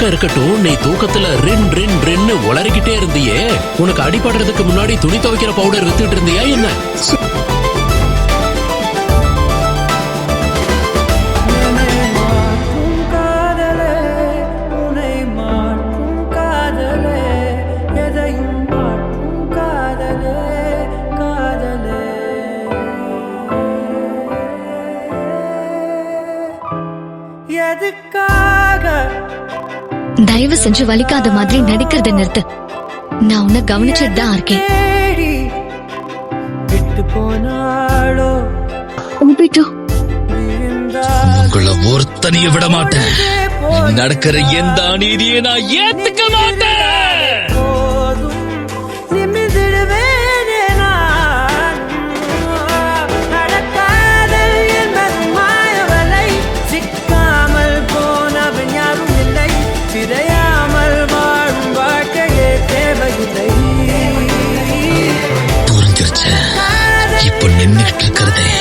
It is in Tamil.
இருக்கட்டும் இருக்கட்டும், நீ தூக்கத்துல ரின் ரின் ரின்னு உளறிக்கிட்டே இருந்தியே, உனக்கு அடிபடுறதுக்கு முன்னாடி துணி துவைக்கிற பவுடர் வித்துட்டு இருந்தியா என்ன? தயவு செஞ்சு வலிக்காத மாதிரி நடிக்கிறத நிறுத்து. நான் உன்னை கவனிச்சுட்டு தான் இருக்கேன். உங்களை ஒருத்தனைய விட மாட்டேன். நடக்கிற எந்த அநீதியை நான் ஏத்துக்க மாட்டேன். புரிஞ்சிருச்சு. இப்ப நின்னுட்டு இருக்கிறதே